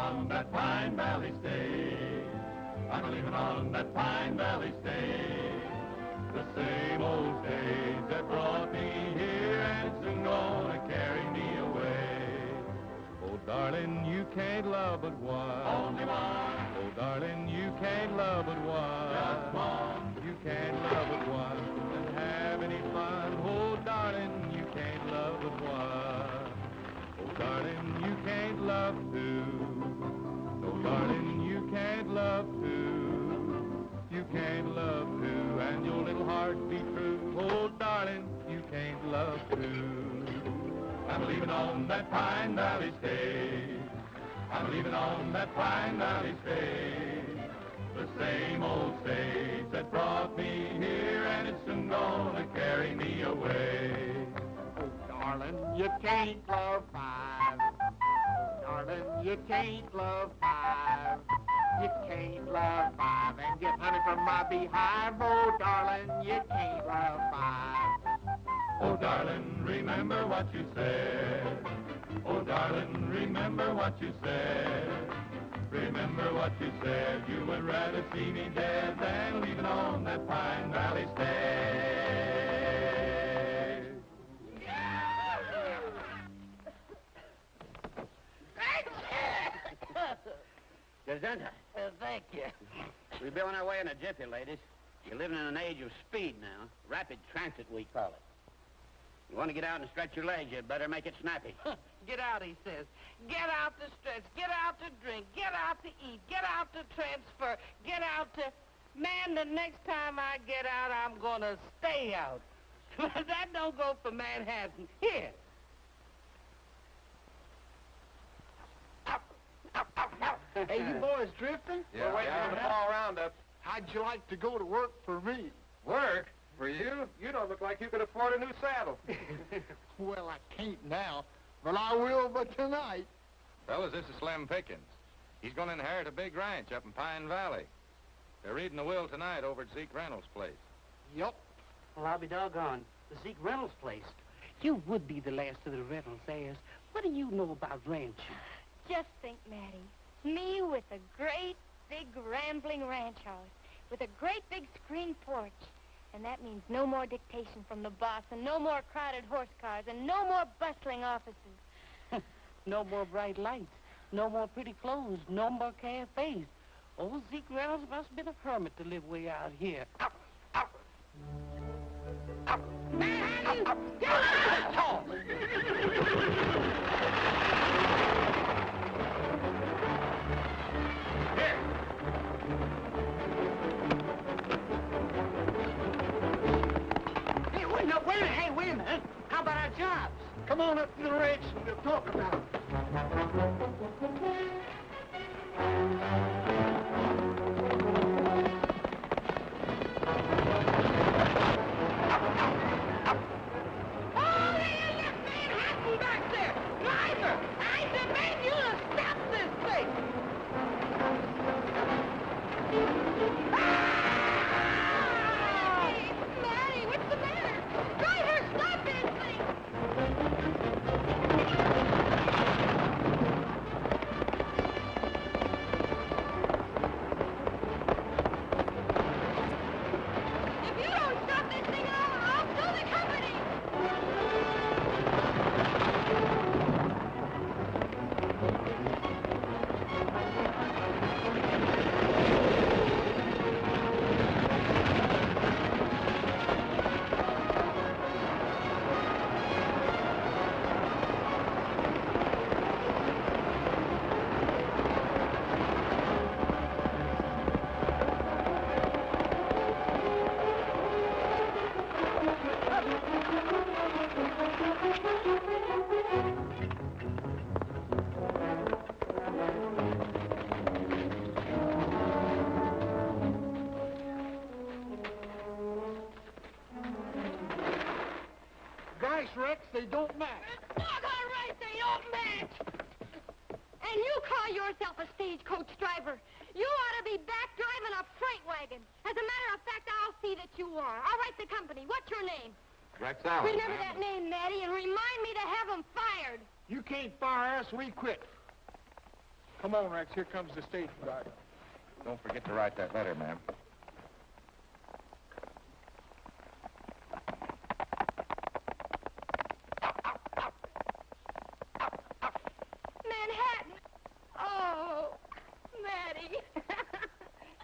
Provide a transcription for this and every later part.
on that Pine Valley stage. I'm leaving on that Pine Valley stage. The same old stage that brought me here, and it's soon gonna carry me away. Oh, darling, you can't love but one. Only one. Oh, darling, you can't love but one. Just one. You can't love but one and have any fun. Oh, darling, you can't love but one. Oh, darling, you can't love two. No, darling, you can't love two. You can't love two, and your little heart be true. Oh, darling, you can't love two. I'm leaving on that Pine Valley stage. I'm leaving on that Pine Valley stage. The same old stage that brought me here, and it's soon gonna carry me away. Oh, darling, you can't love five. Darling, you can't love five. You can't love five and get honey from my beehive. Oh, darling, you can't love five. Oh, darling, remember what you said. Oh, darling, remember what you said. Remember what you said. You would rather see me dead than leaving on that Pine Valley stage. Gesundheit. Thank you. We'll be on our way in a jiffy, ladies. You're living in an age of speed now. Rapid transit, we call it. You want to get out and stretch your legs, you'd better make it snappy. Get out, he says. Get out to stretch. Get out to drink. Get out to eat. Get out to transfer. Get out to... Man, the next time I get out, I'm going to stay out. That don't go for Manhattan. Here. Hey, you boys drifting? Yeah, we're waiting for the fall roundup. How'd you like to go to work for me? Work? For you? You don't look like you could afford a new saddle. Well, I can't now, but I will by tonight. Fellas, this is Slim Pickens. He's going to inherit a big ranch up in Pine Valley. They're reading the will tonight over at Zeke Reynolds' place. Yep. Well, I'll be doggone. The Zeke Reynolds place. You would be the last of the Reynolds heirs. What do you know about ranching? Just think, Maddie, me with a great, big, rambling ranch house, with a great, big screen porch. And that means no more dictation from the boss, and no more crowded horse cars, and no more bustling offices. No more bright lights. No more pretty clothes. No more cafes. Old Zeke Reynolds must have been a hermit to live way out here. Manhattan! Get out! Hey, wait a minute. How about our jobs? Come on up to the ranch and we'll talk about it. Oh, there is Manhattan back there! Driver, I demand you to stop this thing! Hey, Maddie, what's the matter? Driver, stop this thing! If you don't stop this thing, I'll sue the company! Gosh, Rex, they don't match. Doggone right they don't match! And you call yourself a stagecoach driver. You ought to be back driving a freight wagon. As a matter of fact, I'll see that you are. I'll write the company. What's your name? Rex Allen. Remember that name, Maddie, and remind me to have them fired. You can't fire us, we quit. Come on, Rex. Here comes the station driver. Don't forget to write that letter, ma'am. Manhattan. Oh, Maddie.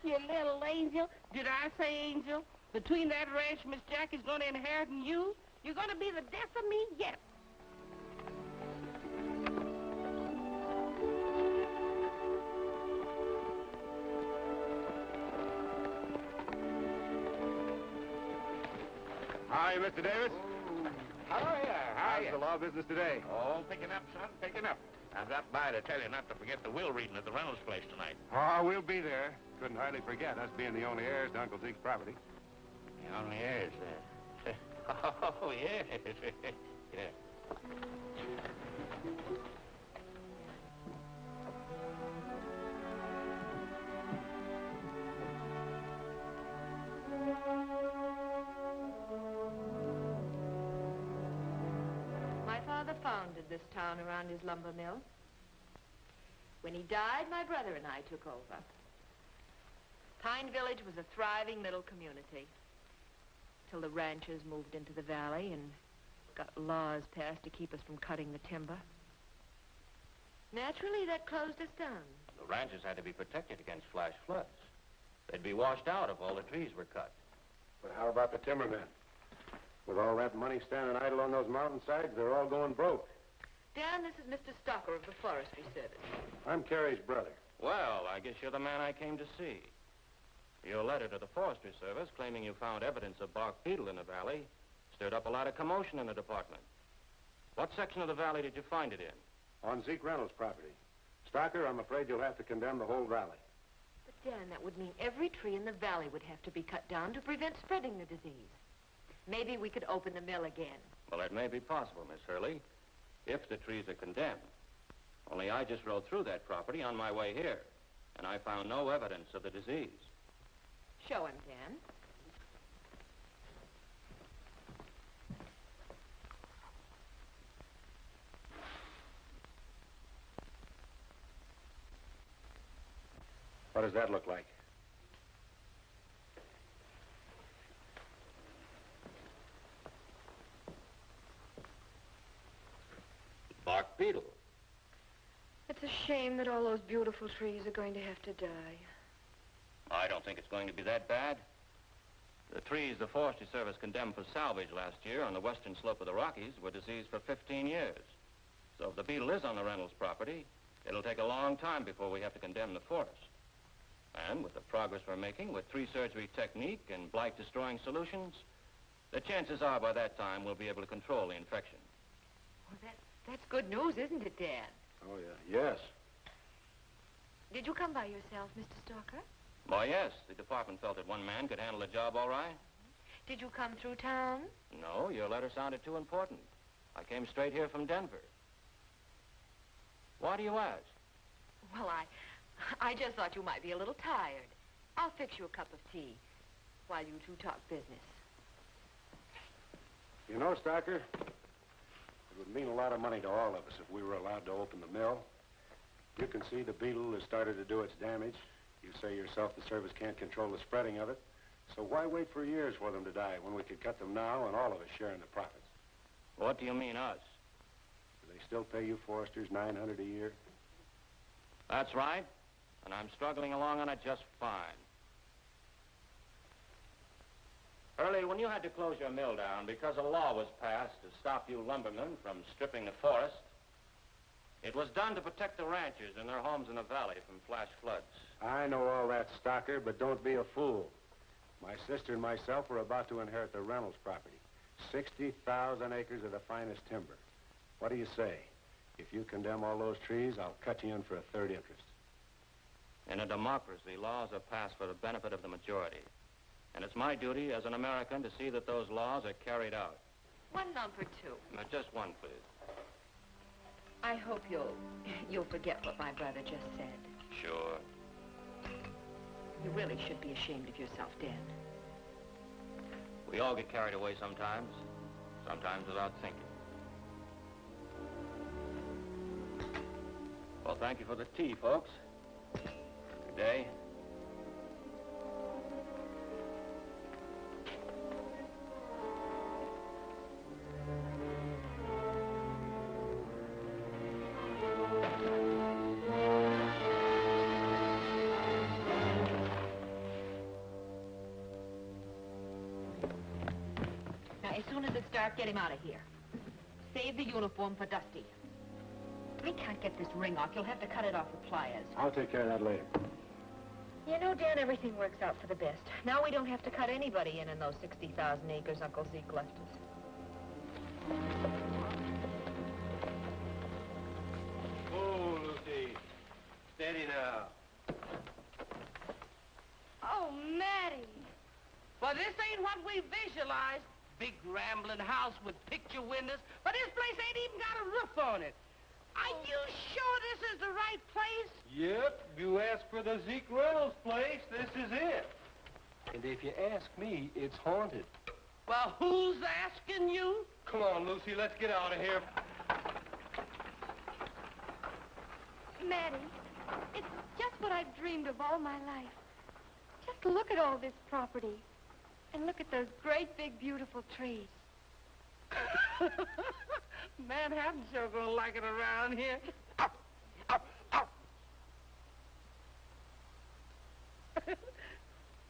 You little angel. Did I say angel? Between that ranch Miss Jackie's going to inherit and you, you're going to be the death of me yet. Hi, Mr. Davis. How are you? How's the law business today? Oh, picking up, son, picking up. I dropped by to tell you not to forget the will reading at the Reynolds place tonight. Oh, we'll be there. Couldn't hardly forget us being the only heirs to Uncle Zeke's property. The only heirs, Oh, yes. Yeah. My father founded this town around his lumber mill. When he died, my brother and I took over. Pine Village was a thriving little community till the ranchers moved into the valley and got laws passed to keep us from cutting the timber. Naturally, that closed us down. The ranches had to be protected against flash floods. They'd be washed out if all the trees were cut. But how about the timbermen? With all that money standing idle on those mountainsides, they're all going broke. Dan, this is Mr. Stocker of the Forestry Service. I'm Carrie's brother. Well, I guess you're the man I came to see. Your letter to the Forestry Service claiming you found evidence of bark beetle in the valley stirred up a lot of commotion in the department. What section of the valley did you find it in? On Zeke Reynolds' property. Stocker, I'm afraid you'll have to condemn the whole valley. But, Dan, that would mean every tree in the valley would have to be cut down to prevent spreading the disease. Maybe we could open the mill again. Well, that may be possible, Miss Hurley, if the trees are condemned. Only I just rode through that property on my way here, and I found no evidence of the disease. Show him, Dan. What does that look like? Bark beetle. It's a shame that all those beautiful trees are going to have to die. I don't think it's going to be that bad. The trees the Forestry Service condemned for salvage last year on the western slope of the Rockies were diseased for 15 years. So if the beetle is on the Reynolds property, it'll take a long time before we have to condemn the forest. And with the progress we're making with tree surgery technique and blight-destroying solutions, the chances are by that time we'll be able to control the infection. Well, that's good news, isn't it, Dan? Oh, yeah. Yes. Did you come by yourself, Mr. Stalker? Why, yes. The department felt that one man could handle the job all right. Did you come through town? No, your letter sounded too important. I came straight here from Denver. Why do you ask? Well, I just thought you might be a little tired. I'll fix you a cup of tea while you two talk business. You know, Stocker, it would mean a lot of money to all of us if we were allowed to open the mill. You can see the beetle has started to do its damage. You say yourself the service can't control the spreading of it. So why wait for years for them to die when we could cut them now and all of us share in the profits? What do you mean, us? Do they still pay you foresters $900 a year? That's right. And I'm struggling along on it just fine. Early, when you had to close your mill down because a law was passed to stop you lumbermen from stripping the forest, it was done to protect the ranchers and their homes in the valley from flash floods. I know all that, Stocker, but don't be a fool. My sister and myself were about to inherit the Reynolds property. 60,000 acres of the finest timber. What do you say? If you condemn all those trees, I'll cut you in for a third interest. In a democracy, laws are passed for the benefit of the majority. And it's my duty as an American to see that those laws are carried out. One number two. Now, just one, please. I hope you'll forget what my brother just said. Sure. You really should be ashamed of yourself, Dan. We all get carried away sometimes without thinking. Well, thank you for the tea, folks. Good day. As soon as it's dark, get him out of here. Save the uniform for Dusty. I can't get this ring off. You'll have to cut it off with pliers. I'll take care of that later. You know, Dan, everything works out for the best. Now we don't have to cut anybody in those 60,000 acres Uncle Zeke left us. Oh, Lucy. Steady now. Oh, Matty. Well, this ain't what we visualized. Big rambling house with picture windows, but this place ain't even got a roof on it. Are you sure this is the right place? Yep, you asked for the Zeke Reynolds place. This is it. And if you ask me, it's haunted. Well, who's asking you? Come on, Lucy, let's get out of here. Matty, it's just what I've dreamed of all my life. Just look at all this property. And look at those great, big, beautiful trees. Manhattan sure gonna like it around here. But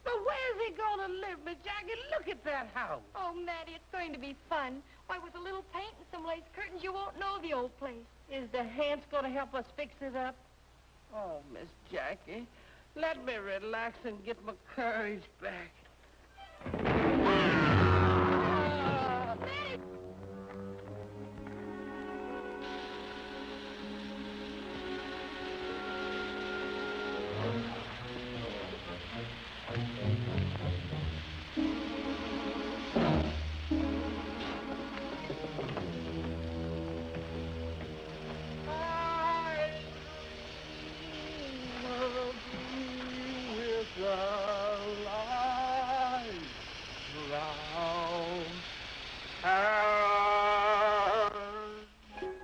where's he gonna live, Miss Jackie? Look at that house. Oh, Matty, it's going to be fun. Why, with a little paint and some lace curtains, you won't know the old place. Is the Hants gonna help us fix it up? Oh, Miss Jackie, let me relax and get my courage back.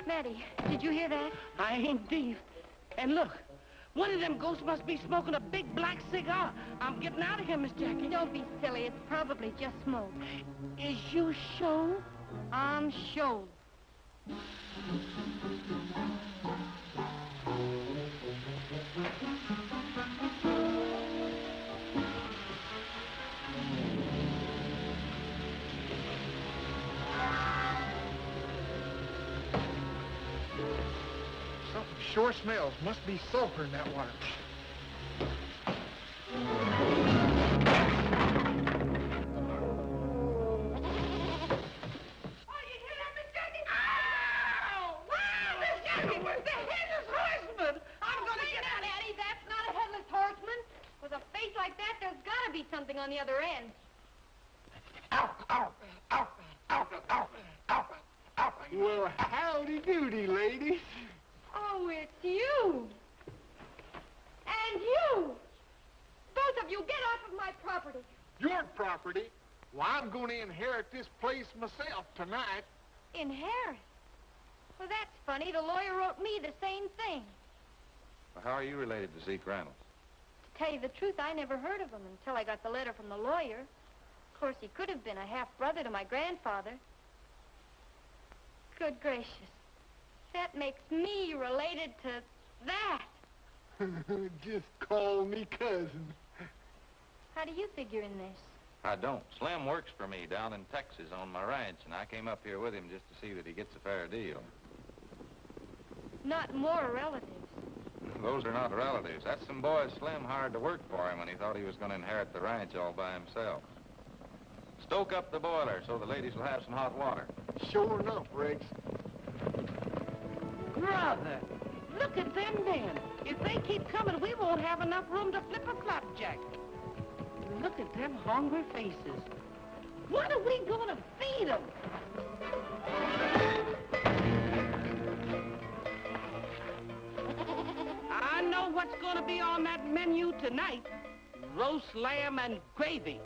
Matty, did you hear that? I ain't deaf. And look, one of them ghosts must be smoking a big black cigar. I'm getting out of here, Miss Jackie. Don't be silly. It's probably just smoke. Is you sure? I'm sure. Something sure smells. Must be sulfur in that water. Something on the other end. Ow, ow, ow, ow, ow, ow, ow. Well, howdy doody, ladies. Oh, it's you. And you. Both of you, get off of my property. Your property? Well, I'm going to inherit this place myself tonight. Inherit? Well, that's funny. The lawyer wrote me the same thing. Well, how are you related to Zeke Reynolds? To tell you the truth, I never heard of him until I got the letter from the lawyer. Of course, he could have been a half-brother to my grandfather. Good gracious. That makes me related to that. Just call me cousin. How do you figure in this? I don't. Slim works for me down in Texas on my ranch, and I came up here with him just to see that he gets a fair deal. Not more relatives. Those are not relatives. That's some boys Slim hired to work for him when he thought he was going to inherit the ranch all by himself. Stoke up the boiler so the ladies will have some hot water. Sure enough, Rex. Brother, look at them then. If they keep coming, we won't have enough room to flip a flapjack. Look at them hungry faces. What are we going to feed them? I know what's going to be on that menu tonight. Roast lamb and gravy.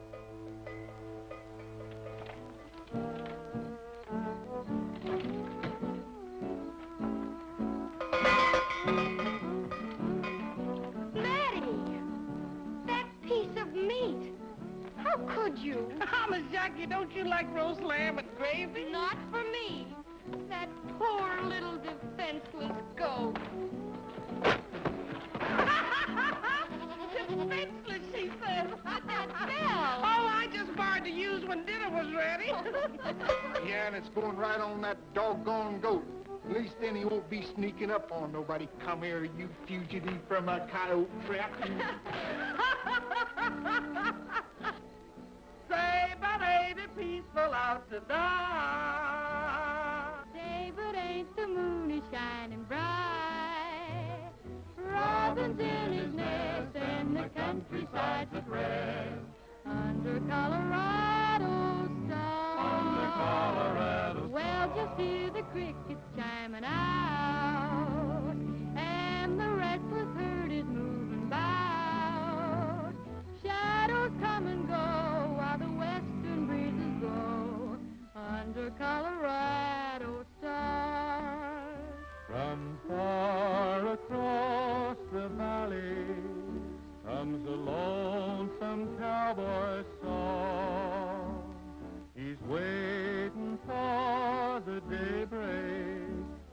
you like roast lamb and gravy? Not for me. That poor little defenseless goat. Defenseless, she says. But that bell. Oh, I just borrowed to use when dinner was ready. Yeah, and it's going right on that doggone goat. At least then he won't be sneaking up on nobody. Come here, you fugitive from a coyote trap. Say, but ain't it peaceful out tonight? Say, but ain't the moon is shining bright? Robin's in his nest and the countryside's at rest. Under Colorado stars. Under Colorado Well, just hear the crickets chiming out, and the restless herd is moving about. Shadows come and go while the western breezes blow. Under Colorado stars. From far across the valley comes a lonesome cowboy song. He's waiting for the daybreak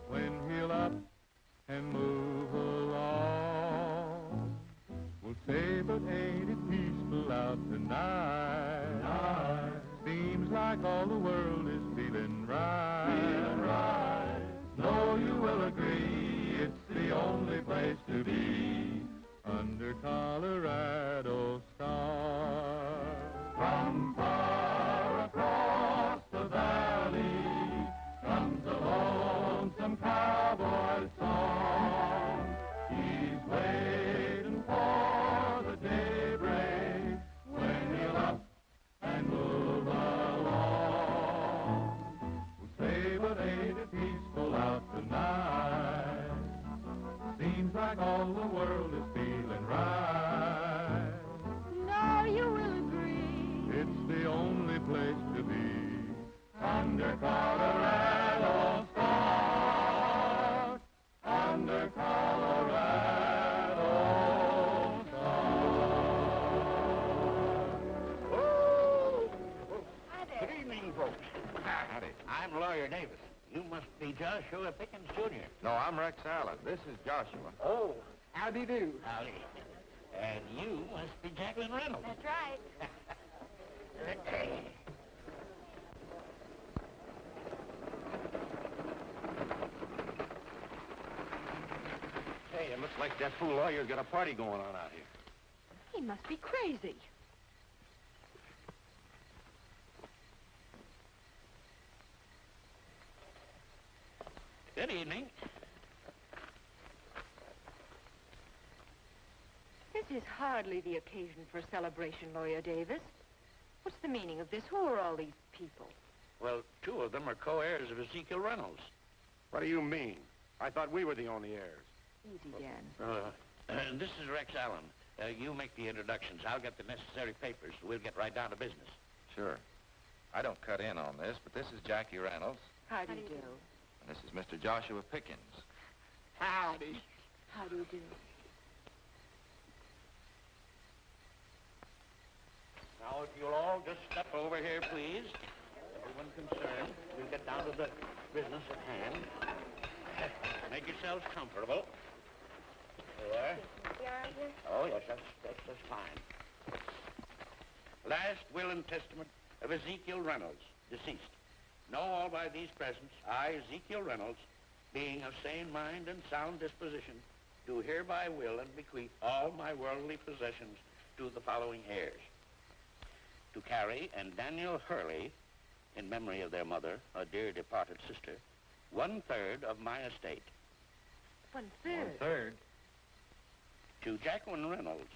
when he'll up and move along. We'll say, but ain't it peaceful out tonight? Seems like all the world is feeling right. No, you will agree, it's the only place to be, under Colorado stars. From far across the valley comes a lonesome cowboy song. He's waiting for the daybreak when he'll up and move along. We'll say, but ain't it peaceful out tonight? Seems like all the world is feeling right. No, you will agree. It's the only place to be, under Colorado stars. Under Colorado stars. Hi there. Good evening, folks. Howdy. I'm Lawyer Davis. You must be Joshua Pickens, Jr. No, I'm Rex Allen. This is Joshua. Oh, Howdy do. howdy. And you must be Jacqueline Reynolds. That's right. Hey, it looks like that fool lawyer's got a party going on out here. He must be crazy. Good evening. This is hardly the occasion for a celebration, Lawyer Davis. What's the meaning of this? Who are all these people? Well, two of them are co-heirs of Ezekiel Reynolds. What do you mean? I thought we were the only heirs. Easy, Dan. This is Rex Allen. You make the introductions. I'll get the necessary papers. We'll get right down to business. Sure. I don't cut in on this, but this is Jackie Reynolds, How do you do? and this is Mr. Joshua Pickens. Howdy. How do you do? Now, if you'll all just step over here, please. Everyone concerned. We'll get down to the business at hand. Make yourselves comfortable. There. Oh, yes, that's fine. Last will and testament of Ezekiel Reynolds, deceased. Know all by these presents, I, Ezekiel Reynolds, being of sane mind and sound disposition, do hereby will and bequeath all my worldly possessions to the following heirs. To Carrie and Daniel Hurley, in memory of their mother, a dear departed sister, 1/3 of my estate. 1/3? 1/3? To Jacqueline Reynolds,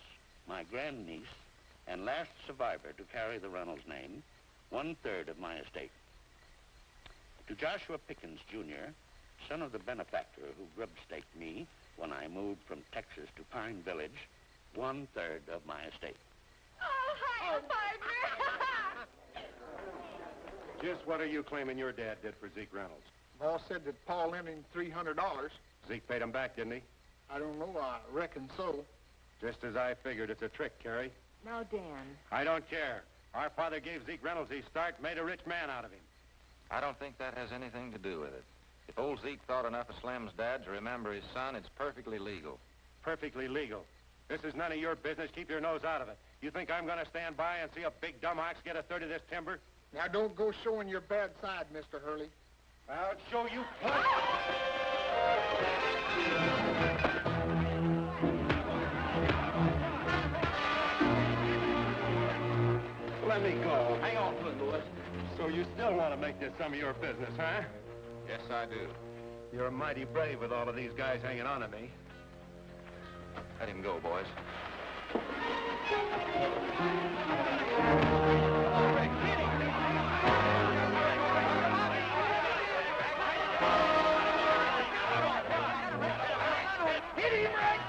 my grandniece, and last survivor to carry the Reynolds name, 1/3 of my estate. To Joshua Pickens, Jr., son of the benefactor who grub-staked me when I moved from Texas to Pine Village, 1/3 of my estate. Oh, hi, partner. Just what are you claiming your dad did for Zeke Reynolds? Boss said that Paul lent him $300. Zeke paid him back, didn't he? I don't know. I reckon so. Just as I figured. It's a trick, Carrie. Now, Dan. I don't care. Our father gave Zeke Reynolds his start, made a rich man out of him. I don't think that has anything to do with it. If old Zeke thought enough of Slim's dad to remember his son, it's perfectly legal. Perfectly legal. This is none of your business. Keep your nose out of it. You think I'm going to stand by and see a big dumb ox get a third of this timber? Now, don't go showing your bad side, Mr. Hurley. I'll show you. Let me go. Hang on to it, boys. So you still want to make this some of your business, huh? Yes, I do. You're mighty brave with all of these guys hanging on to me. Let him go, boys. Hit him, Rex!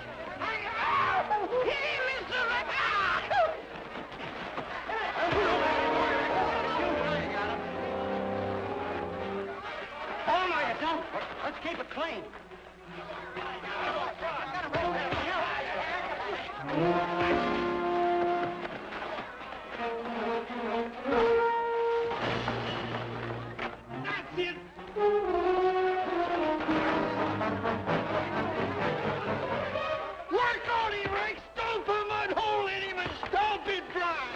Hit him, Mr. Rex! Hold on, you son. Let's keep it clean. That's it! Work on him, Rex! Stomp a mud hole in him and stomp it dry!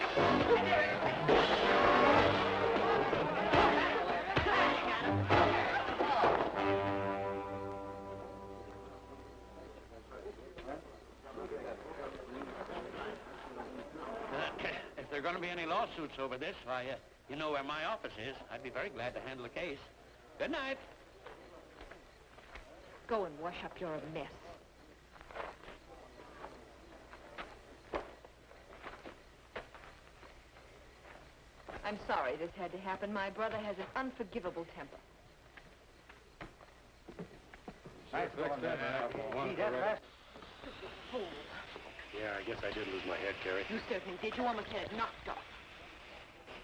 If there are going to be any lawsuits over this, why, you know where my office is. I'd be very glad to handle the case. Good night. Go and wash up your mess. I'm sorry this had to happen. My brother has an unforgivable temper. Nice fixed that. One for Rex. Fool. Yeah, I guess I did lose my head, Carrie. You certainly did. You almost had it knocked off.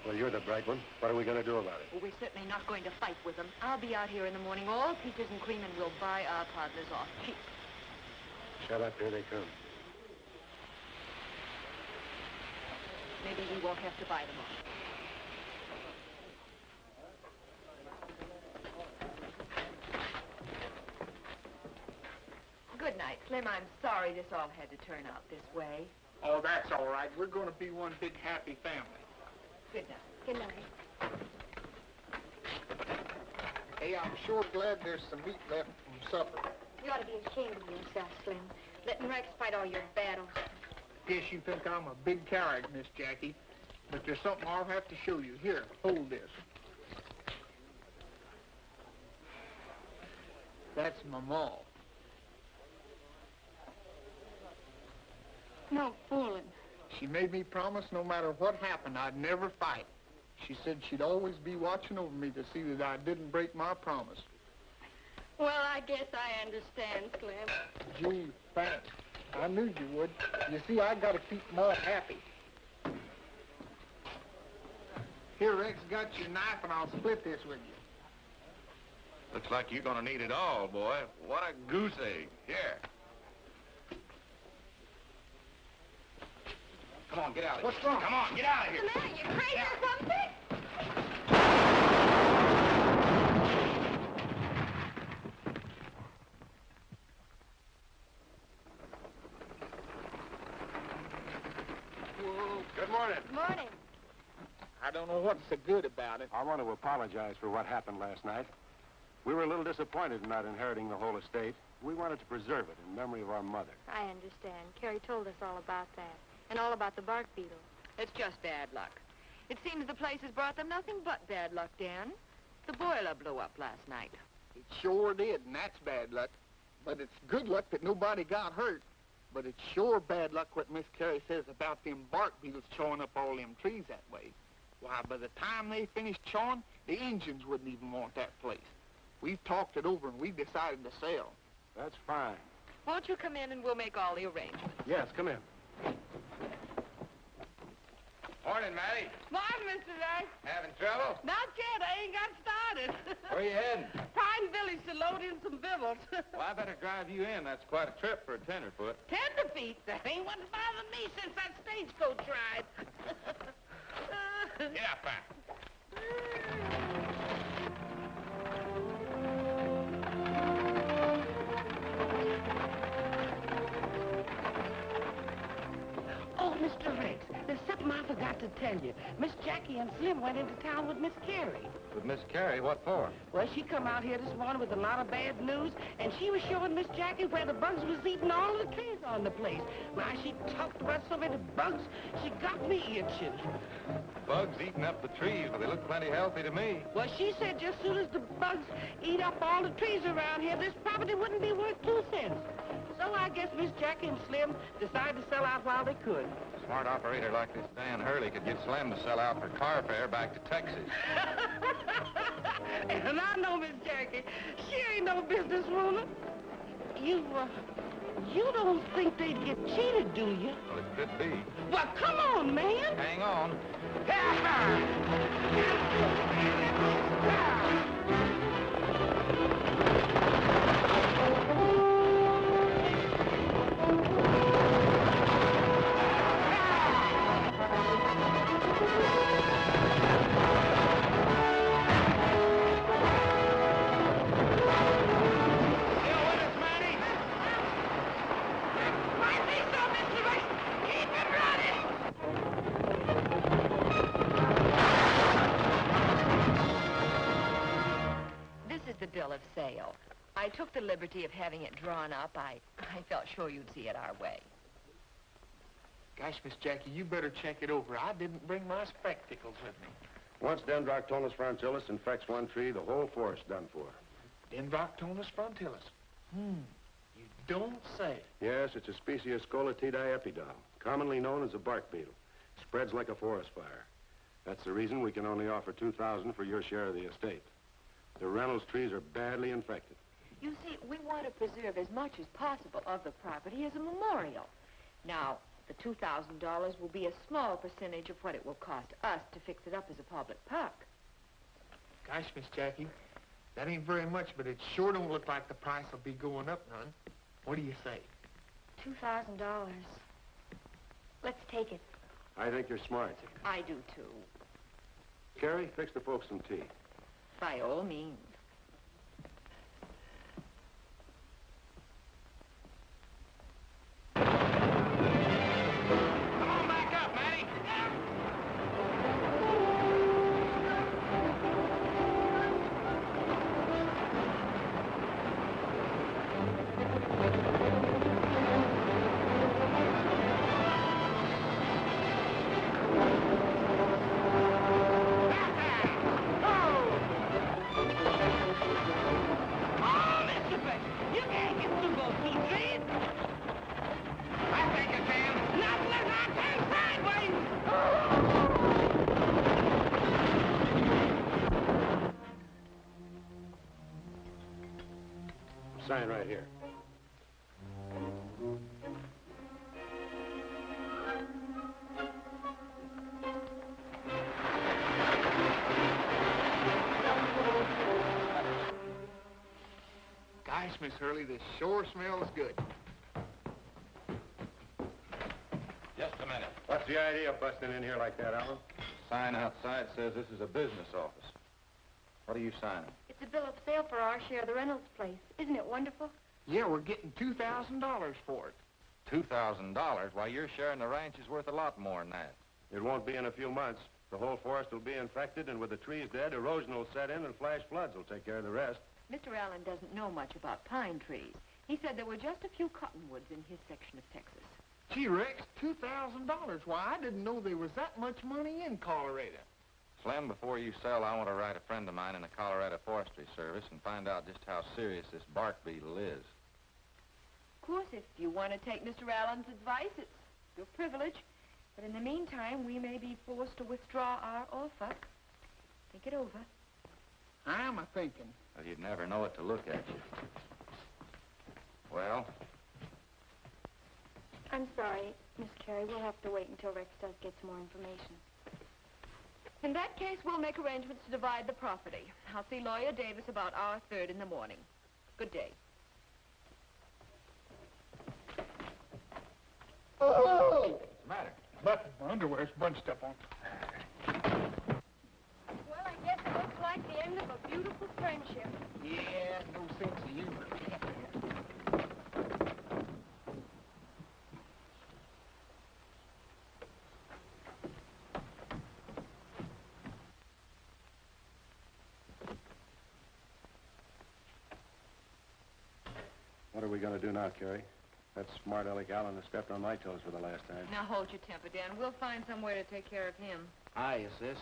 Well, you're the bright one. What are we going to do about it? Well, we're certainly not going to fight with them. I'll be out here in the morning, all peaches and cream, and we'll buy our partners off cheap. Shut up. Here they come. Maybe we won't have to buy them off. Good night, Slim. I'm sorry this all had to turn out this way. Oh, that's all right. We're going to be one big happy family. Good night. Good night. Hey, I'm sure glad there's some meat left from supper. You ought to be ashamed of yourself, Slim. Letting Rex fight all your battles. Guess you think I'm a big coward, Miss Jackie. But there's something I'll have to show you. Here, hold this. That's my ma. No fooling. She made me promise no matter what happened, I'd never fight. She said she'd always be watching over me to see that I didn't break my promise. Well, I guess I understand, Slim. Gee, thanks. I knew you would. You see, I gotta keep Ma happy. Here, Rex, got your knife, and I'll split this with you. Looks like you're gonna need it all, boy. What a goose egg. Here. Come on, get out of here. What's wrong? Come on, get out of here. What's the matter? You crazy or something? Whoa. Good morning. Good morning. I don't know what's so good about it. I want to apologize for what happened last night. We were a little disappointed in not inheriting the whole estate. We wanted to preserve it in memory of our mother. I understand. Carrie told us all about that. And all about the bark beetle. It's just bad luck. It seems the place has brought them nothing but bad luck, Dan. The boiler blew up last night. It sure did, and that's bad luck. But it's good luck that nobody got hurt. But it's sure bad luck what Miss Carrie says about them bark beetles chawing up all them trees that way. Why, by the time they finished chawing, the Indians wouldn't even want that place. We've talked it over, and we've decided to sell. That's fine. Won't you come in and we'll make all the arrangements? Yes, come in. Morning, Matty. Morning, Mr. Rice. Having trouble? Not yet. I ain't got started. Where you heading? Pine Village to load in some victuals. Well, I better drive you in. That's quite a trip for a tenderfoot. Tenderfeet. That ain't what's bothered me since that stagecoach ride. Get up, pal. Oh, Mr. Rex, there's something I forgot to tell you. Miss Jackie and Slim went into town with Miss Carrie. With Miss Carrie, what for? Well, she come out here this morning with a lot of bad news, and she was showing Miss Jackie where the bugs was eating all the trees on the place. Now, she talked about so many bugs, she got me itching. Bugs eating up the trees, but they look plenty healthy to me. Well, she said just as soon as the bugs eat up all the trees around here, this property wouldn't be worth 2 cents. So I guess Miss Jackie and Slim decided to sell out while they could. A smart operator like this Dan Hurley could get Slim to sell out for car fare back to Texas. And I know Miss Jackie. She ain't no businesswoman. You don't think they'd get cheated, do you? Well, it could be. Well, come on, man. Hang on. Bill of sale. I took the liberty of having it drawn up. I felt sure you'd see it our way. Gosh, Miss Jackie, you better check it over. I didn't bring my spectacles with me. Once Dendroctonus frontilis infects one tree, the whole forest done for. Dendroctonus frontilis. You don't say. Yes, it's a species of Scolatidaepidal, commonly known as a bark beetle. Spreads like a forest fire. That's the reason we can only offer $2,000 for your share of the estate. The Reynolds trees are badly infected. You see, we want to preserve as much as possible of the property as a memorial. Now, the $2,000 will be a small percentage of what it will cost us to fix it up as a public park. Gosh, Miss Jackie, that ain't very much, but it sure don't look like the price will be going up none. What do you say? $2,000. Let's take it. I think you're smart. I do, too. Carrie, fix the folks some tea. By all means. Come on back up, Matty. Sign right here. Gosh, Miss Hurley, this sure smells good. Just a minute. What's the idea of busting in here like that, Alan? Sign outside says this is a business office. What are you signing? It's a bill of sale for our share of the Reynolds place. Isn't it wonderful? Yeah, we're getting $2,000 for it. $2,000? Why, your share in the ranch is worth a lot more than that. It won't be in a few months. The whole forest will be infected, and with the trees dead, erosion will set in, and flash floods will take care of the rest. Mr. Allen doesn't know much about pine trees. He said there were just a few cottonwoods in his section of Texas. Gee, Rex, $2,000. Why, I didn't know there was that much money in Colorado. Slim, before you sell, I want to write a friend of mine in the Colorado Forestry Service and find out just how serious this bark beetle is. Of course, if you want to take Mr. Allen's advice, it's your privilege. But in the meantime, we may be forced to withdraw our offer. Think it over. I'm a-thinking. Well, you'd never know it to look at you. Well? I'm sorry, Miss Carrie. We'll have to wait until Rex does get some more information. In that case, we'll make arrangements to divide the property. I'll see Lawyer Davis about our third in the morning. Good day. Oh! What's the matter? Nothing. My underwear's bunched up on. like the end of a beautiful friendship. Yeah, no sense of humor. What are we going to do now, Carrie? That smart aleck Allen has stepped on my toes for the last time. Now hold your temper, Dan. We'll find some way to take care of him. Hiya, sis.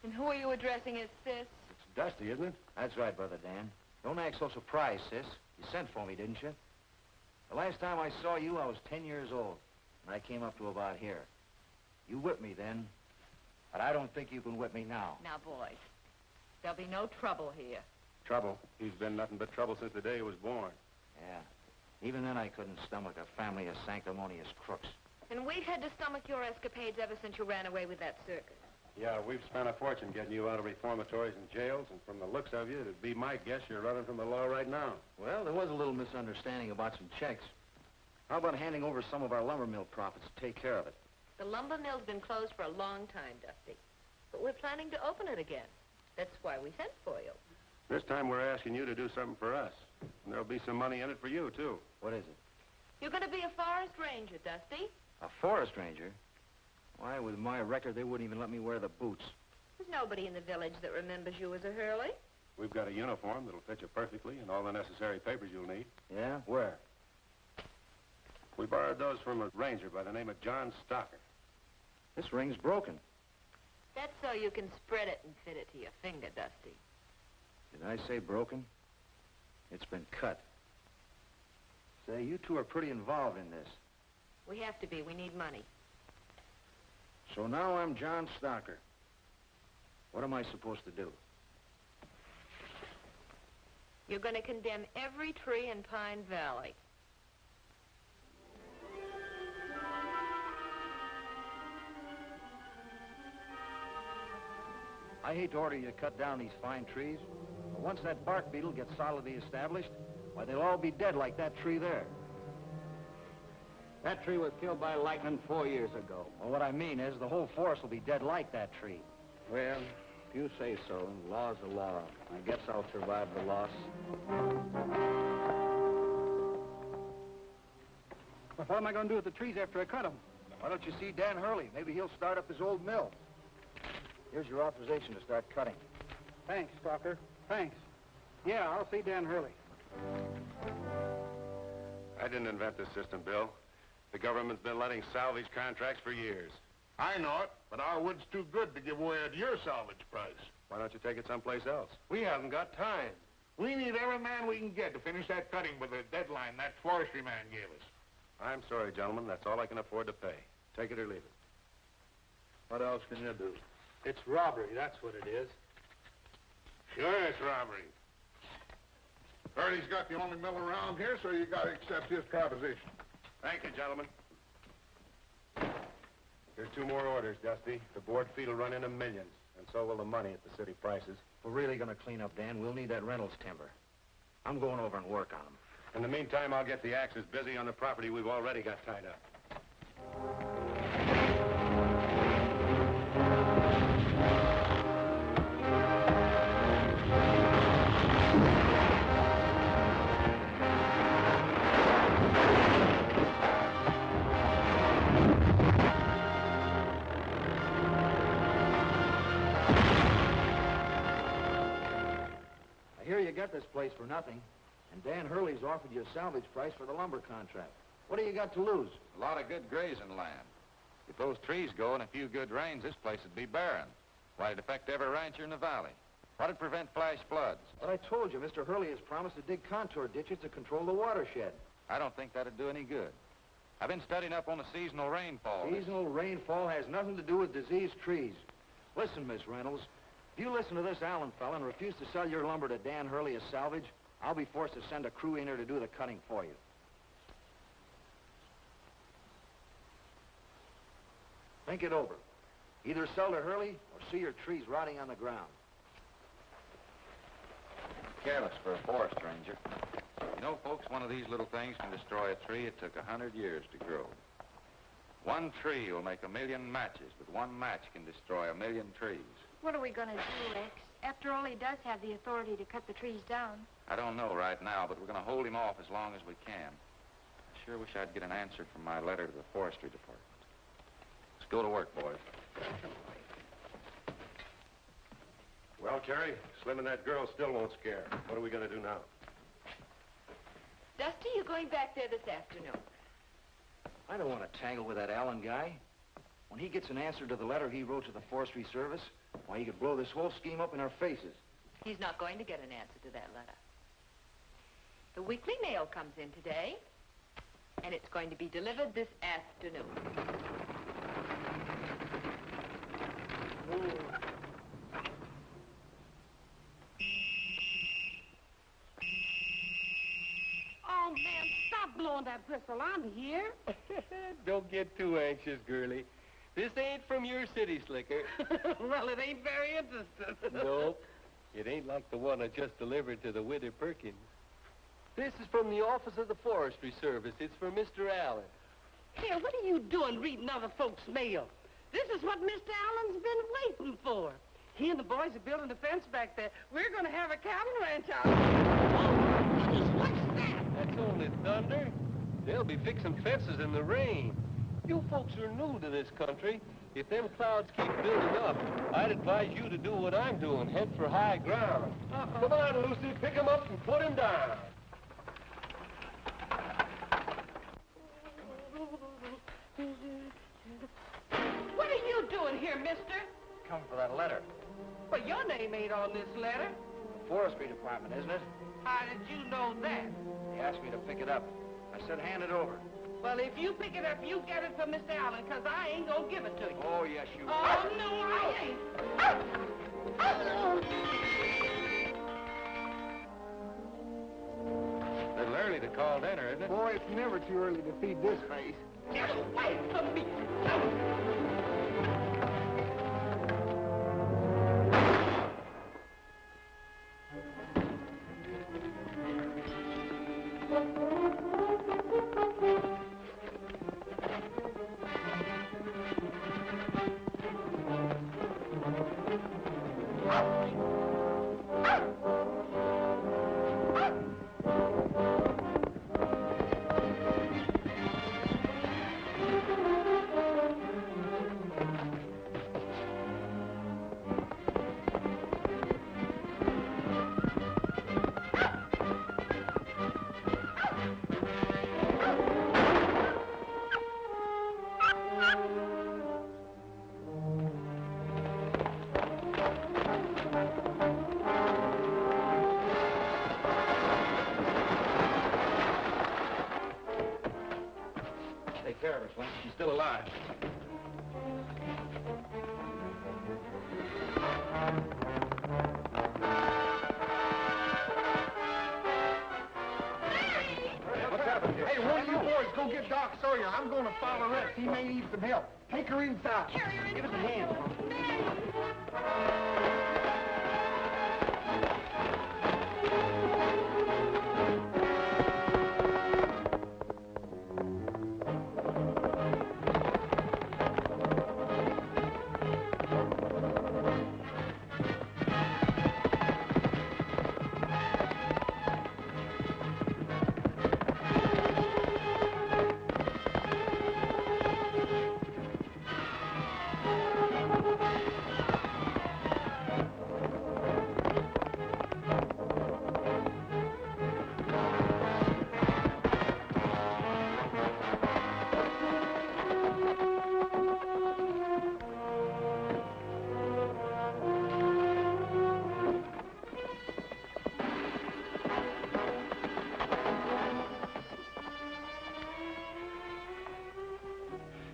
And who are you addressing as sis? It's Dusty, isn't it? That's right, Brother Dan. Don't act so surprised, sis. You sent for me, didn't you? The last time I saw you, I was 10 years old, and I came up to about here. You whipped me then, but I don't think you can whip me now. Now, boys, there'll be no trouble here. Trouble. He's been nothing but trouble since the day he was born. Yeah. Even then, I couldn't stomach a family of sanctimonious crooks. And we've had to stomach your escapades ever since you ran away with that circus. Yeah, we've spent a fortune getting you out of reformatories and jails, and from the looks of you, it'd be my guess you're running from the law right now. Well, there was a little misunderstanding about some checks. How about handing over some of our lumber mill profits to take care of it? The lumber mill's been closed for a long time, Dusty. But we're planning to open it again. That's why we sent for you. This time we're asking you to do something for us. And there'll be some money in it for you, too. What is it? You're going to be a forest ranger, Dusty. A forest ranger? Why, with my record, they wouldn't even let me wear the boots. There's nobody in the village that remembers you as a Hurley. We've got a uniform that'll fit you perfectly and all the necessary papers you'll need. Yeah? Where? We borrowed those from a ranger by the name of John Stocker. This ring's broken. That's so you can spread it and fit it to your finger, Dusty. Did I say broken? It's been cut. Say, you two are pretty involved in this. We have to be. We need money. So now I'm John Stocker. What am I supposed to do? You're going to condemn every tree in Pine Valley. I hate to order you to cut down these fine trees, but once that bark beetle gets solidly established, why, they'll all be dead like that tree there. That tree was killed by lightning 4 years ago. Well, what I mean is the whole forest will be dead like that tree. Well, if you say so, law's the law. I guess I'll survive the loss. But what am I going to do with the trees after I cut them? Why don't you see Dan Hurley? Maybe he'll start up his old mill. Here's your authorization to start cutting. Thanks, Stalker. Thanks. Yeah, I'll see Dan Hurley. I didn't invent this system, Bill. The government's been letting salvage contracts for years. I know it, but our wood's too good to give away at your salvage price. Why don't you take it someplace else? We haven't got time. We need every man we can get to finish that cutting by the deadline that forestry man gave us. I'm sorry, gentlemen. That's all I can afford to pay. Take it or leave it. What else can you do? It's robbery, that's what it is. Sure, it's robbery. Hurley's got the only mill around here, so you gotta accept his proposition. Thank you, gentlemen. Here's 2 more orders, Dusty. The board fee will run into millions, and so will the money at the city prices. If we're really going to clean up, Dan, we'll need that Reynolds timber. I'm going over and work on them. In the meantime, I'll get the axes busy on the property we've already got tied up. I hear you got this place for nothing, and Dan Hurley's offered you a salvage price for the lumber contract. What do you got to lose? A lot of good grazing land. If those trees go and a few good rains, this place would be barren. Why, it'd affect every rancher in the valley. What'd prevent flash floods? But I told you, Mr. Hurley has promised to dig contour ditches to control the watershed. I don't think that'd do any good. I've been studying up on the seasonal rainfall. Seasonal rainfall has nothing to do with diseased trees. Listen, Miss Reynolds, if you listen to this Allen fella and refuse to sell your lumber to Dan Hurley as salvage, I'll be forced to send a crew in here to do the cutting for you. Think it over. Either sell to Hurley or see your trees rotting on the ground. Careless for a forest ranger. You know, folks, one of these little things can destroy a tree it took 100 years to grow. One tree will make 1,000,000 matches, but one match can destroy 1,000,000 trees. What are we going to do, Rex? After all, he does have the authority to cut the trees down. I don't know right now, but we're going to hold him off as long as we can. I sure wish I'd get an answer from my letter to the forestry department. Let's go to work, boys. Well, Terry, Slim and that girl still won't scare. What are we going to do now? Dusty, you're going back there this afternoon. I don't want to tangle with that Allen guy. When he gets an answer to the letter he wrote to the Forestry Service, why, he could blow this whole scheme up in our faces. He's not going to get an answer to that letter. The weekly mail comes in today, and it's going to be delivered this afternoon. Oh, man, stop blowing that whistle. I'm here. Don't get too anxious, girlie. This ain't from your city slicker. Well, it ain't very interesting. Nope. It ain't like the one I just delivered to the widow Perkins. This is from the office of the Forestry Service. It's for Mr. Allen. Here, what are you doing reading other folks' mail? This is what Mr. Allen's been waiting for. He and the boys are building a fence back there. We're going to have a cattle ranch out. Oh, goodness, what's that? That's only thunder. They'll be fixing fences in the rain. You folks are new to this country. If them clouds keep building up, I'd advise you to do what I'm doing, head for high ground. Come on, Lucy, pick him up and put him down. What are you doing here, mister? Come for that letter. Well, your name ain't on this letter. The Forestry Department, isn't it? How did you know that? They asked me to pick it up. I said hand it over. Well, if you pick it up, you get it from Mr. Allen, because I ain't going to give it to you. Oh, yes, you will. Oh, no, I ain't. A little early to call dinner, isn't it? Boy, it's never too early to feed this face. Get away from me. Take care of her, Slim. She's still alive. What's happened here? Hey, one of you boys go get Doc Sawyer. I'm going to follow Rex. He may need some help. Take her inside. Give us a hand.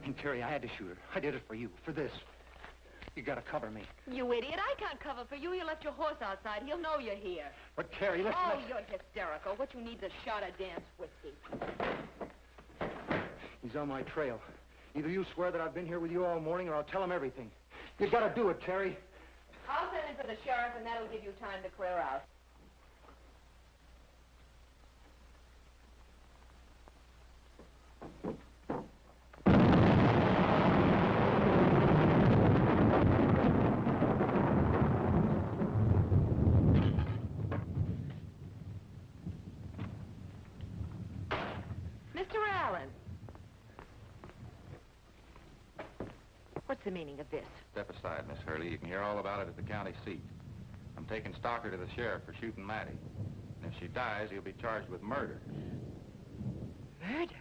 And, Terry, I had to shoot her. I did it for you, for this. You gotta cover me. You idiot, I can't cover for you. You left your horse outside. He'll know you're here. But, Terry, listen. Oh, you're hysterical. What you need is a shot of dance whiskey. He's on my trail. Either you swear that I've been here with you all morning, or I'll tell him everything. You gotta do it, Terry. I'll send in for the sheriff, and that'll give you time to clear out. What's the meaning of this? Step aside, Miss Hurley. You can hear all about it at the county seat. I'm taking Stalker to the sheriff for shooting Matty. And if she dies, he'll be charged with murder. Murder?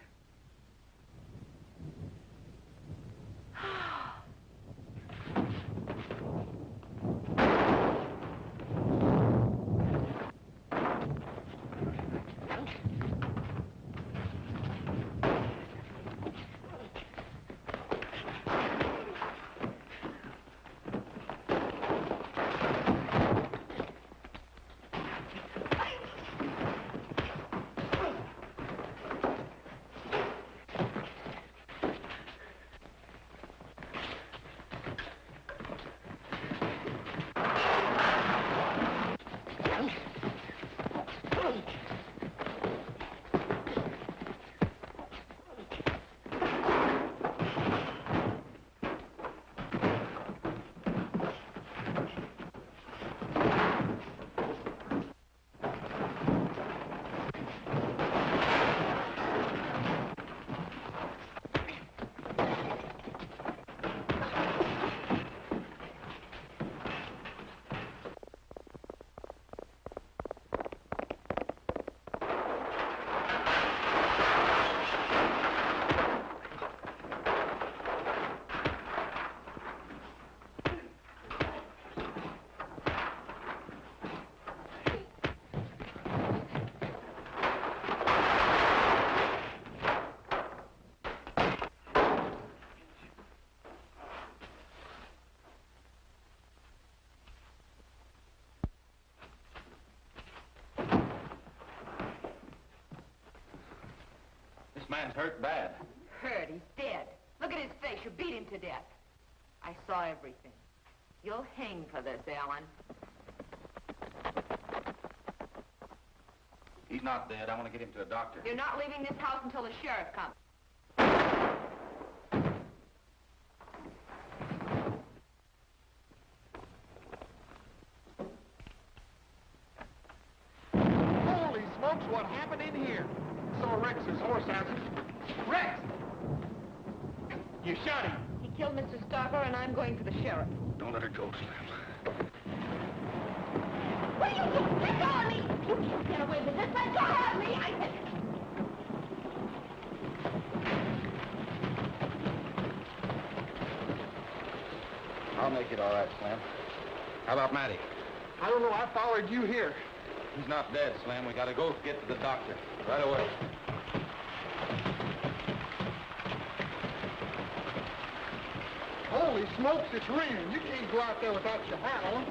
This man's hurt bad. Hurt? He's dead. Look at his face. You beat him to death. I saw everything. You'll hang for this, Alan. He's not dead. I want to get him to a doctor. You're not leaving this house until the sheriff comes. Holy smokes, what happened in here? Saw Rex's horse has it. Rex! You shot him. He killed Mr. Stalker, and I'm going for the sheriff. Don't let her go, Slim. What are you doing? Let go of me! You can't get away with this. Let go of me! I said... I'll make it all right, Slim. How about Matty? I don't know. I followed you here. He's not dead, Slim. We gotta go get to the doctor. Right away. Holy smokes, it's raining. You can't go out there without your hat on.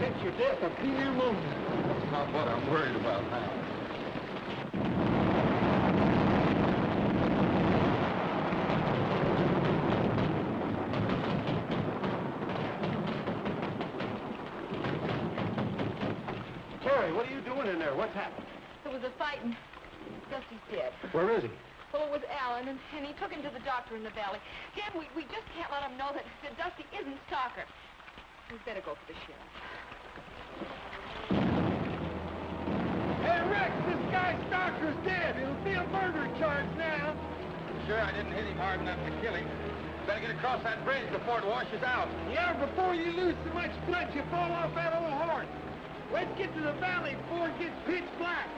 Catch your death of pneumonia. That's not what I'm worried about now. Terry, what are you doing in there? What's happened? There was a fight, and Dusty's dead. Where is he? Well, it was Alan, and he took him to the doctor in the valley. Dan, we just can't let him know that Dusty isn't Stalker. We'd better go for the sheriff. Hey, Rex, this guy Stalker's dead. It'll be a murder charge now. Sure, I didn't hit him hard enough to kill him. Better get across that bridge before it washes out. Yeah, before you lose so much blood, you fall off that old horse. Let's get to the valley before it gets pitch black.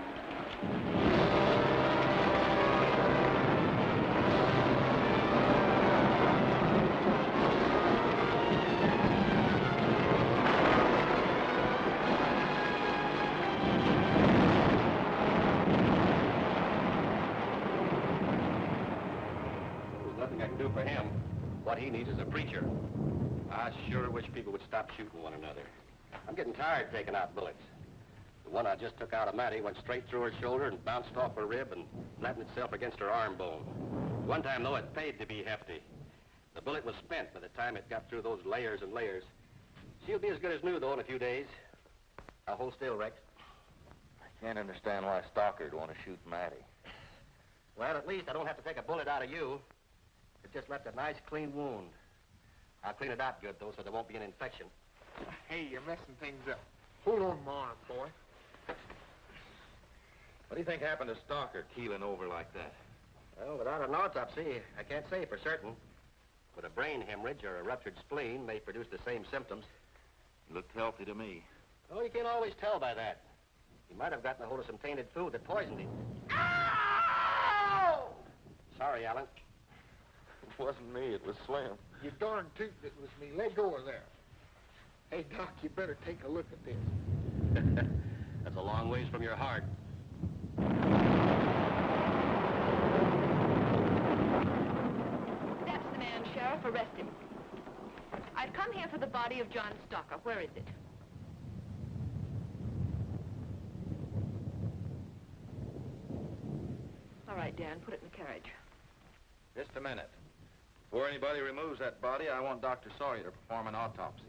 There's nothing I can do for him. What he needs is a preacher. I sure wish people would stop shooting one another. I'm getting tired taking out bullets. The one I just took out of Matty went straight through her shoulder and bounced off her rib and flattened itself against her arm bone. One time, though, it paid to be hefty. The bullet was spent by the time it got through those layers and layers. She'll be as good as new, though, in a few days. Now, hold still, Rex. I can't understand why Stalker'd want to shoot Matty. Well, at least I don't have to take a bullet out of you. It just left a nice, clean wound. I'll clean it out good, though, so there won't be an infection. Hey, you're messing things up. Hold on my arm, boy. What do you think happened to Stalker keeling over like that? Well, without an autopsy, I can't say for certain. But a brain hemorrhage or a ruptured spleen may produce the same symptoms. He looked healthy to me. Oh, you can't always tell by that. He might have gotten a hold of some tainted food that poisoned him. Ow! Sorry, Alan. It wasn't me, it was Slim. You darn tootin' it was me. Let go of there. Hey, Doc, you better take a look at this. That's a long ways from your heart. That's the man, Sheriff. Arrest him. I've come here for the body of John Stocker. Where is it? All right, Dan, put it in the carriage. Just a minute. Before anybody removes that body, I want Dr. Sawyer to perform an autopsy.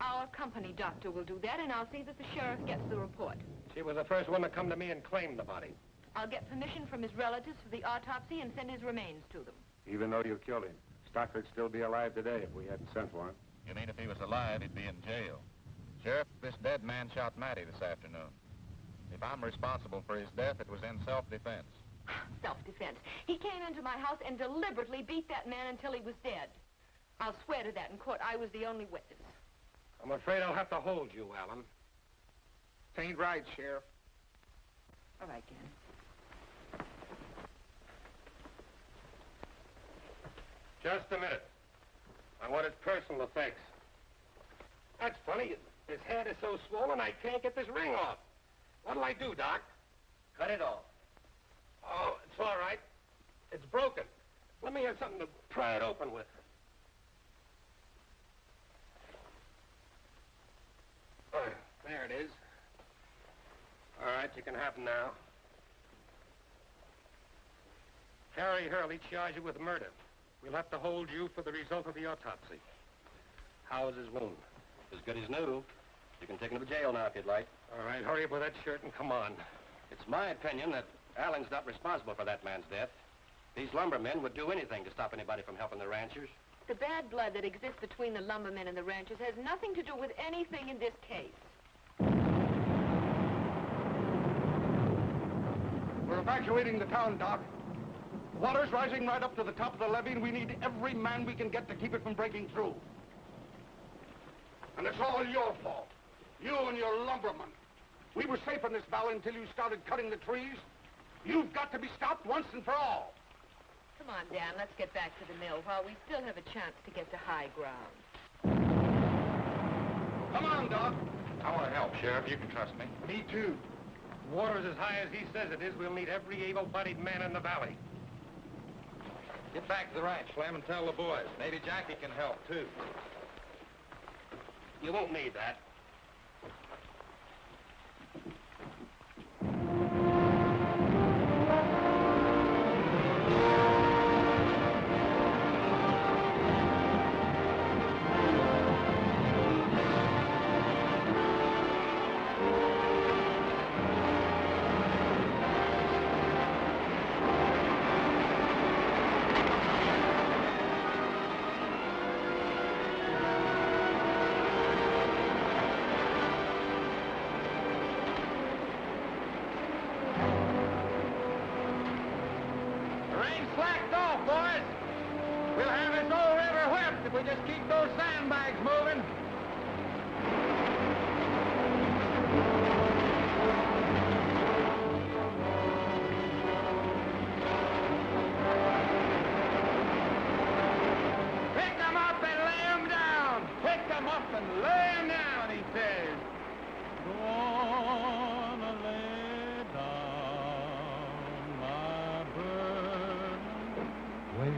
Our company doctor will do that, and I'll see that the sheriff gets the report. She was the first one to come to me and claim the body. I'll get permission from his relatives for the autopsy and send his remains to them. Even though you killed him, Stocker'd still be alive today if we hadn't sent for him. You mean if he was alive, he'd be in jail? Sheriff, this dead man shot Matty this afternoon. If I'm responsible for his death, it was in self-defense. Self-defense. He came into my house and deliberately beat that man until he was dead. I'll swear to that in court. I was the only witness. I'm afraid I'll have to hold you, Alan. This ain't right, Sheriff. All right, Dan. Just a minute. I want his personal effects. That's funny. His head is so swollen I can't get this ring off. What'll I do, Doc? Cut it off. Oh, it's all right. It's broken. Let me have something to pry it open with. There it is. All right, you can have him now. Harry Hurley charged you with murder. We'll have to hold you for the result of the autopsy. How is his wound? As good as new. You can take him to jail now if you'd like. All right, hurry up with that shirt and come on. It's my opinion that Alan's not responsible for that man's death. These lumbermen would do anything to stop anybody from helping the ranchers. The bad blood that exists between the lumbermen and the ranchers has nothing to do with anything in this case. We're evacuating the town, Doc. Water's rising right up to the top of the levee, and we need every man we can get to keep it from breaking through. And it's all your fault. You and your lumbermen. We were safe in this valley until you started cutting the trees. You've got to be stopped once and for all. Come on, Dan, let's get back to the mill while we still have a chance to get to high ground. Come on, Doc. I want to help, Sheriff. You can trust me. Me too. Water's as high as he says it is. We'll need every able-bodied man in the valley. Get back to the ranch, Slim, and tell the boys. Maybe Jackie can help, too. You won't need that. We just keep those sandbags moving. Pick them up and lay them down. Pick them up and lay them down, he says. Gonna lay down my burden way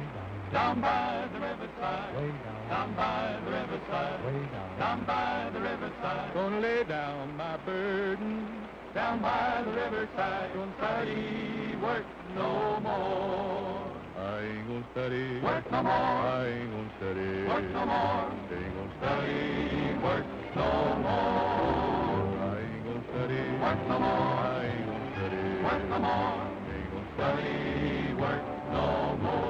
down by the riverside, way down by the riverside, way down by the riverside. Gonna lay down my burden down by the riverside. Gonna study work no more. I ain't gonna study work no more. I ain't gonna study work no more. Ain't gonna study work no more. I ain't gonna study work no more. I ain't gonna study work no more. Ain't gonna study work no more.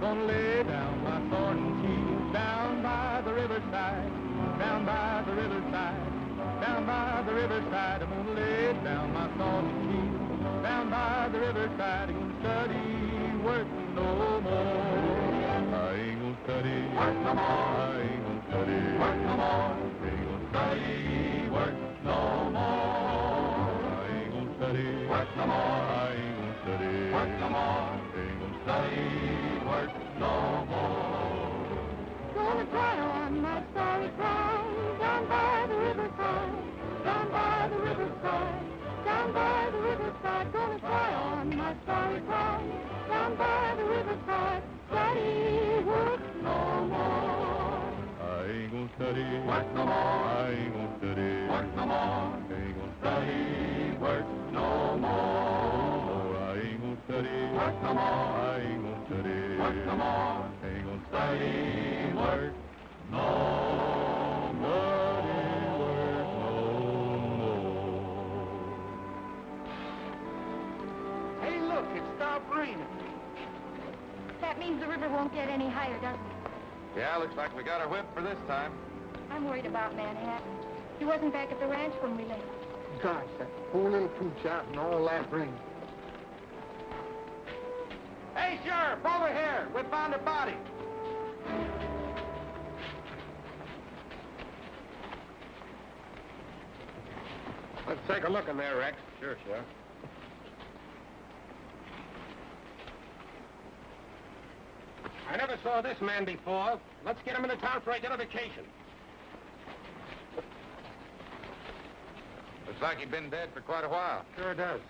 Gonna lay down my sword and shield down by the riverside, down by the riverside, down by the riverside. I'm gonna lay down my sword and shield down by the riverside. Ain't gonna study work no more. I ain't gonna study work no more. I ain't gonna study work no more. Ain't gonna study work no more. I ain't gonna study work no more. I ain't gonna study work no more. Ain't gonna study work no more. Gonna cry on my sorry crown down by the riverside, down by the riverside, down by the riverside. Gonna cry on my sorry crown down by the riverside. Study work no more. I ain't gonna study work no more. I ain't gonna study work no more. Ain't gonna study work no more. I ain't gonna study work no more. I ain't gonna study work no more. Ain't gonna study work no more. Hey, look, it stopped raining. That means the river won't get any higher, doesn't it? Yeah, looks like we got our whip for this time. I'm worried about Manhattan. He wasn't back at the ranch when we left. Gosh, that poor little pooch out in all that rain. Hey, Sheriff, over here. We found a body. Let's take a look in there, Rex. Sure, Sheriff. I never saw this man before. Let's get him into town for identification. Looks like he'd been dead for quite a while. Sure does.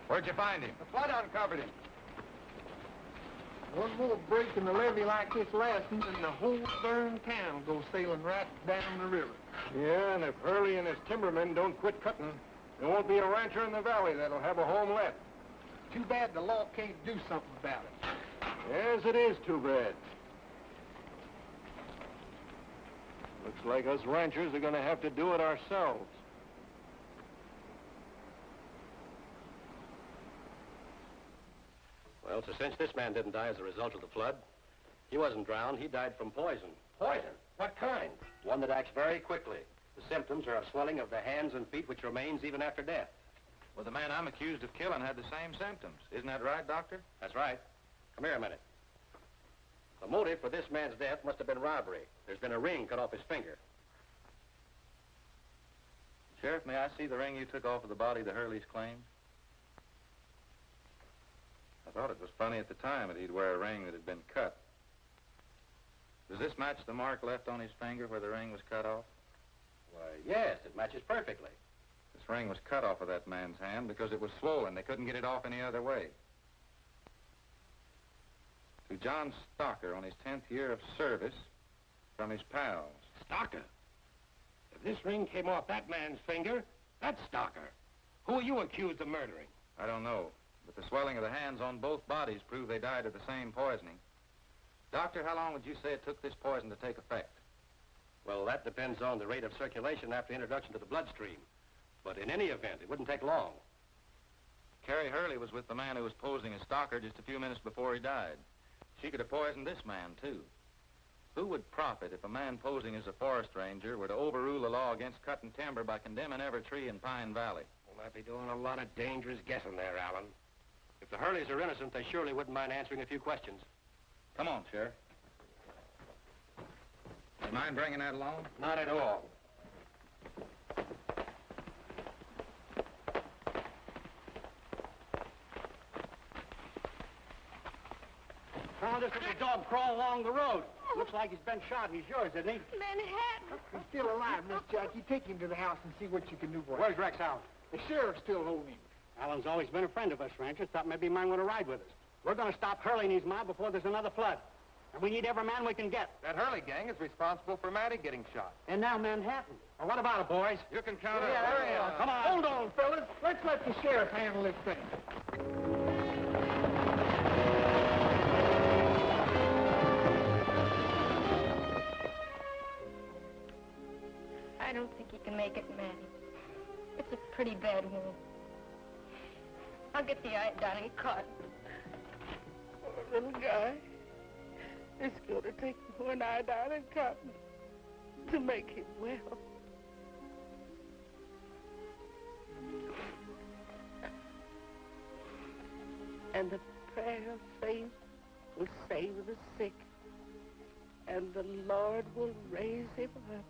Where'd you find him? The flood uncovered him. One more break in the levee like this last one, and the whole darn town will go sailing right down the river. Yeah, and if Hurley and his timbermen don't quit cutting, there won't be a rancher in the valley that'll have a home left. Too bad the law can't do something about it. Yes, it is too bad. Looks like us ranchers are going to have to do it ourselves. Well, it's a cinch this man didn't die as a result of the flood. He wasn't drowned. He died from poison. Poison? What kind? One that acts very quickly. The symptoms are a swelling of the hands and feet which remains even after death. Well, the man I'm accused of killing had the same symptoms. Isn't that right, Doctor? That's right. Come here a minute. The motive for this man's death must have been robbery. There's been a ring cut off his finger. Sheriff, may I see the ring you took off of the body the Hurleys claimed? I thought it was funny at the time that he'd wear a ring that had been cut. Does this match the mark left on his finger where the ring was cut off? Why, yes, it matches perfectly. This ring was cut off of that man's hand because it was swollen. They couldn't get it off any other way. To John Stocker on his 10th year of service from his pals. Stocker? If this ring came off that man's finger, that's Stocker. Who are you accused of murdering? I don't know, but the swelling of the hands on both bodies prove they died of the same poisoning. Doctor, how long would you say it took this poison to take effect? Well, that depends on the rate of circulation after introduction to the bloodstream. But in any event, it wouldn't take long. Carrie Hurley was with the man who was posing as Stocker just a few minutes before he died. She could have poisoned this man, too. Who would profit if a man posing as a forest ranger were to overrule the law against cutting timber by condemning every tree in Pine Valley? Well, I'd be doing a lot of dangerous guessing there, Alan. If the Hurleys are innocent, they surely wouldn't mind answering a few questions. Come on, Sheriff. You mind bringing that along? Not at all. Found this little dog crawl along the road. Looks like he's been shot. He's yours, isn't he? Manhattan. He's still alive, Miss Jackie. Take him to the house and see what you can do for him. Where's Rex Allen? The sheriff's still holding him. Alan's always been a friend of us ranchers. Thought maybe he might want to ride with us. We're going to stop Hurley and his mob before there's another flood. And we need every man we can get. That Hurley gang is responsible for Matty getting shot. And now Manhattan. Well, what about it, boys? You can count it. Hurry up. Come on. Hold on, fellas. Let's let the sheriff handle this thing. I don't think he can make it, Manny. It's a pretty bad wound. I'll get the iodine and cotton. Poor little guy. It's going to take more than iodine and cotton to make him well. And the prayer of faith will save the sick, and the Lord will raise him up.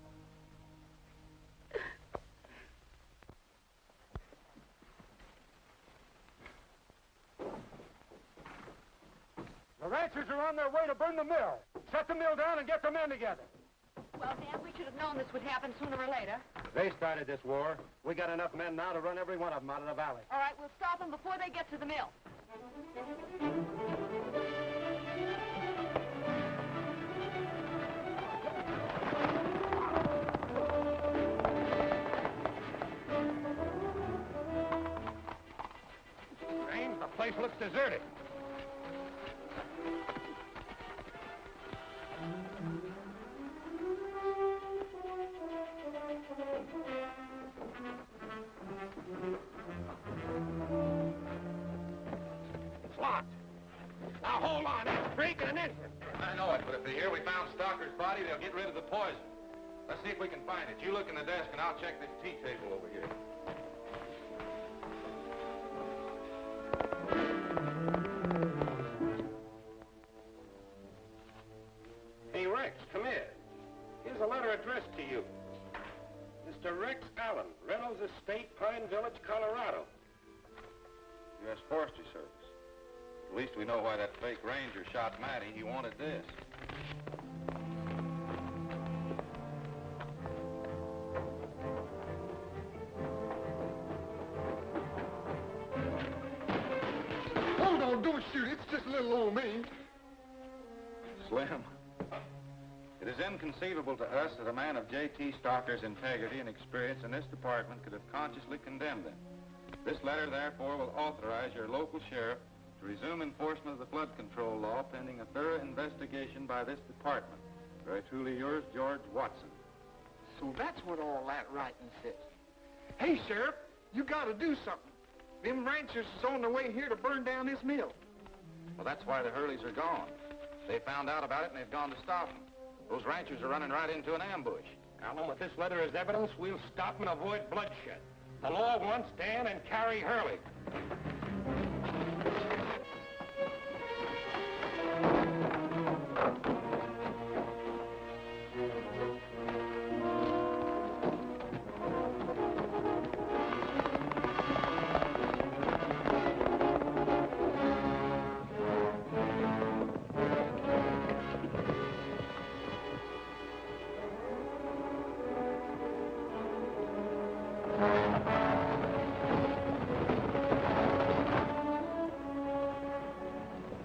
The ranchers are on their way to burn the mill. Shut the mill down and get the men together. Well, Dan, we should have known this would happen sooner or later. They started this war. We got enough men now to run every one of them out of the valley. All right, we'll stop them before they get to the mill. Rains, the place looks deserted. It's locked. Now hold on, that's breaking an engine. I know it, but if they hear we found Stalker's body, they'll get rid of the poison. Let's see if we can find it. You look in the desk, and I'll check this tea table over here. Hey, Rex, come here. Here's a letter addressed to you. Mr. Rex Allen, Reynolds Estate, Pine Village, Colorado. U.S. Forestry Service. At least we know why that fake ranger shot Matty. He wanted this. Oh, no, don't shoot. It's just little old me. Slim. It is inconceivable to us that a man of J.T. Stalker's integrity and experience in this department could have consciously condemned him. This letter, therefore, will authorize your local sheriff to resume enforcement of the flood control law pending a thorough investigation by this department. Very truly yours, George Watson. So that's what all that writing says. Hey, Sheriff, you gotta do something. Them ranchers is on their way here to burn down this mill. Well, that's why the Hurleys are gone. They found out about it and they've gone to stop them. Those ranchers are running right into an ambush. Allen, with this letter as evidence, we'll stop and avoid bloodshed. The law wants Dan and Carrie Hurley.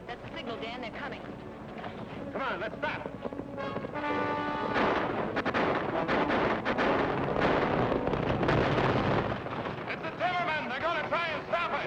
That's the signal, Dan. They're coming. Come on, let's stop. It's the timbermen. They're going to try and stop us.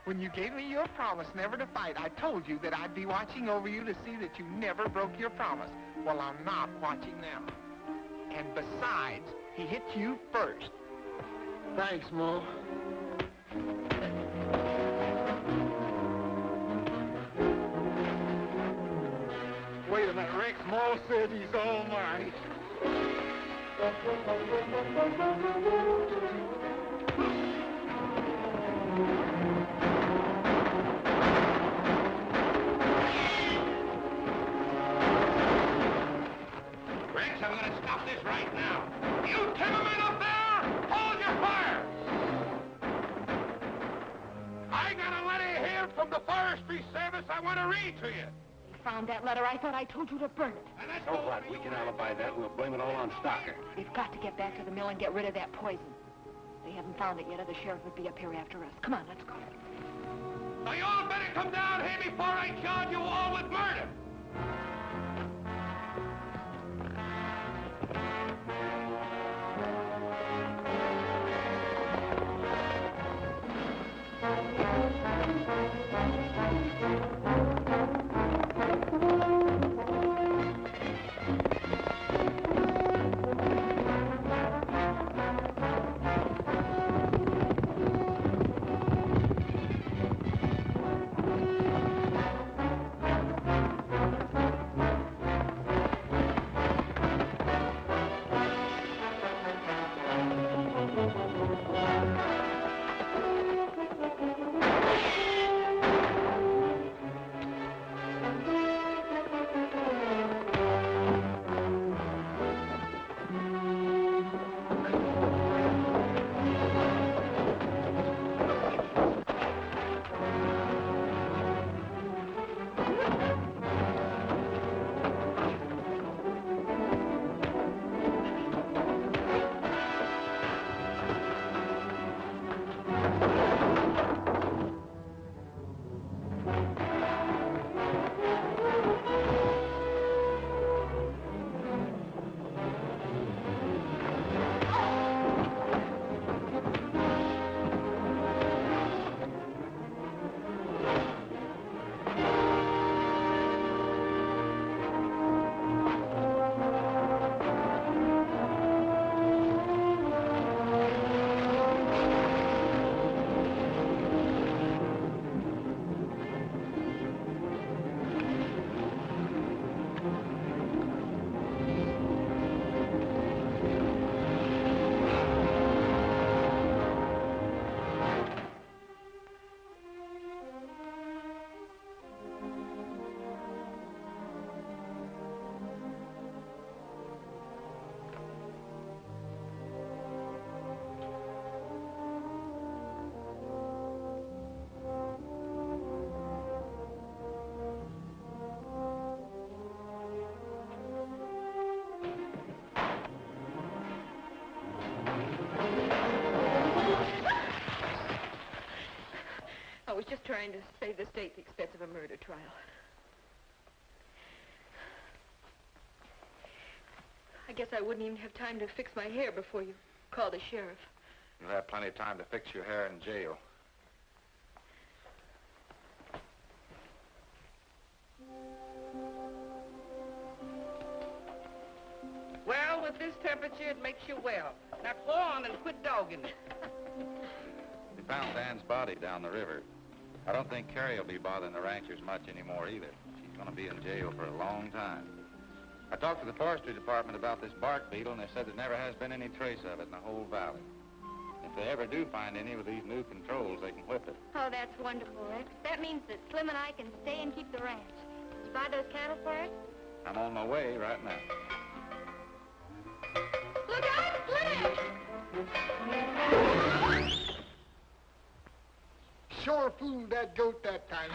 When you gave me your promise never to fight, I told you that I'd be watching over you to see that you never broke your promise. Well, I'm not watching now. And besides, he hit you first. Thanks, Mo. Wait a minute, Rex. Mo said he's all mine. stop this right now. You timbermen up there, hold your fire! I got a letter here from the Forestry Service I want to read to you. You found that letter. I thought I told you to burn it. So what? We can alibi that. We'll blame it all on Stocker. We've got to get back to the mill and get rid of that poison. They haven't found it yet, or the sheriff would be up here after us. Come on, let's go. Now, you all better come down here before I charge you all with murder. I was just trying to save the state the expense of a murder trial. I guess I wouldn't even have time to fix my hair before you called the sheriff. You'll have plenty of time to fix your hair in jail. Well, with this temperature, it makes you well. Now go on and quit dogging it. We found Dan's body down the river. I don't think Carrie will be bothering the ranchers much anymore either. She's going to be in jail for a long time. I talked to the forestry department about this bark beetle, and they said there never has been any trace of it in the whole valley. If they ever do find any with these new controls, they can whip it. Oh, that's wonderful, Rex. That means that Slim and I can stay and keep the ranch. Did you buy those cattle for us? I'm on my way right now. Look out, Slim! Sure fooled that goat that time.